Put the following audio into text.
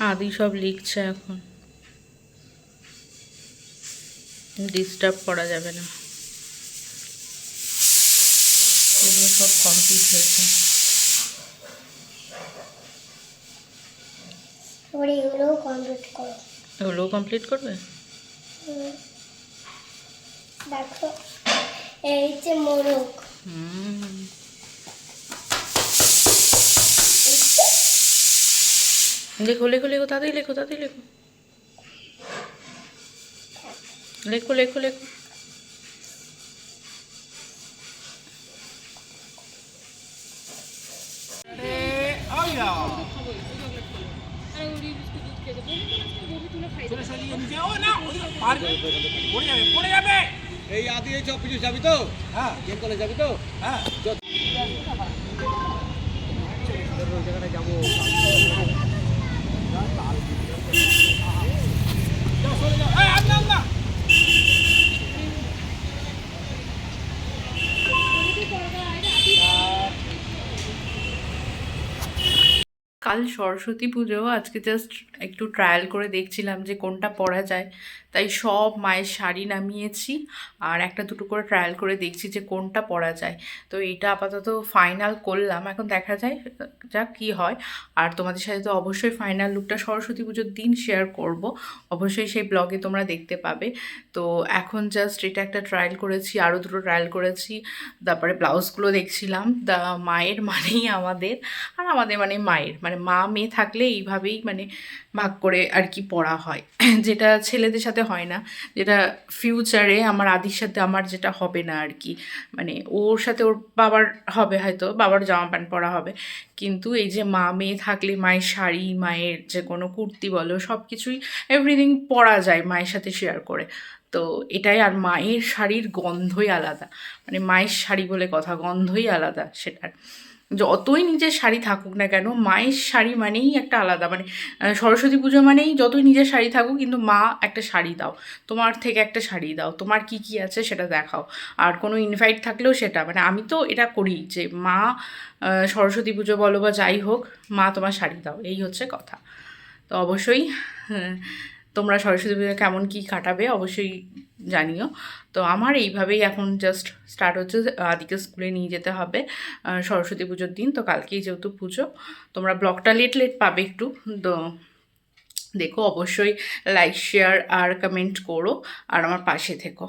আদি সব লিখছে, এখন ডিস্টার্ব করা যাবে না। এগুলো সব কমপ্লিট হয়েছে। এগুলোও কমপ্লিট করো। এগুলোও কমপ্লিট করবে? দেখো এই যে মোরগ। লেখো লেখো লেখো, তাড়াতাড়ি লেখো, তাড়াতাড়ি লেখো, লেখো লেখো লেখো। এই আদি এই অফিসে যাবি তো? হ্যাঁ। গেম কলেজ যাবি তো? হ্যাঁ। ওই জায়গাটায় যাবো। কাল সরস্বতী পুজো, আজকে জাস্ট একটু ট্রায়াল করে দেখছিলাম যে কোনটা পরা যায়, তাই সব মায়ের শাড়ি নামিয়েছি আর একটা দুটো করে ট্রায়াল করে দেখছি যে কোনটা পরা যায়। তো এইটা আপাতত ফাইনাল করলাম, এখন দেখা যায় যাক কী হয়। আর তোমাদের সাথে তো অবশ্যই ফাইনাল লুকটা সরস্বতী পুজোর দিন শেয়ার করব, অবশ্যই সেই ব্লগে তোমরা দেখতে পাবে। তো এখন জাস্ট এটা একটা ট্রায়াল করেছি, আরও দুটো ট্রায়াল করেছি, তারপরে ব্লাউজগুলো দেখছিলাম। মায়ের মানেই আমাদের, আর আমাদের মানে মায়ের, মানে মা মেয়ে থাকলে এইভাবেই মানে ভাগ করে আর কি পড়া হয়, যেটা ছেলেদের সাথে হয় না, যেটা ফিউচারে আমার আদির সাথে আমার যেটা হবে না আর কি। মানে ওর সাথে ওর বাবার হবে, হয়তো বাবার জামা প্যান্ট পরা হবে, কিন্তু এই যে মা মেয়ে থাকলে মায়ের শাড়ি, মায়ের যে কোনো কুর্তি বলো, সব কিছুই এভরিথিং পরা যায় মায়ের সাথে শেয়ার করে। তো এটাই, আর মায়ের শাড়ির গন্ধই আলাদা, মানে মায়ের শাড়ি বলে কথা, গন্ধই আলাদা সেটার। যতই নিজের শাড়ি থাকুক না কেন, মায়ের শাড়ি মানেই একটা আলাদা, মানে সরস্বতী পুজো মানেই যতই নিজের শাড়ি থাকুক, কিন্তু মা একটা শাড়ি দাও, তোমার থেকে একটা শাড়ি দাও, তোমার কি কি আছে সেটা দেখাও। আর কোনো ইনভাইট থাকলেও সেটা, মানে আমি তো এটা করি যে মা সরস্বতী পুজো বলো বা যাই হোক, মা তোমার শাড়ি দাও, এই হচ্ছে কথা। তো অবশ্যই তোমরা সরস্বতী পুজো কেমন কী কাটাবে অবশ্যই জানিও। তো আমার এইভাবেই এখন জাস্ট স্টার্ট হচ্ছে, আদিকে স্কুলে নিয়ে যেতে হবে সরস্বতী পুজোর দিন। তো কালকেই যেহেতু পুজো, তোমরা ব্লগটা লেট লেট পাবে একটু, তো দেখো অবশ্যই লাইক শেয়ার আর কমেন্ট করো আর আমার পাশে থেকো।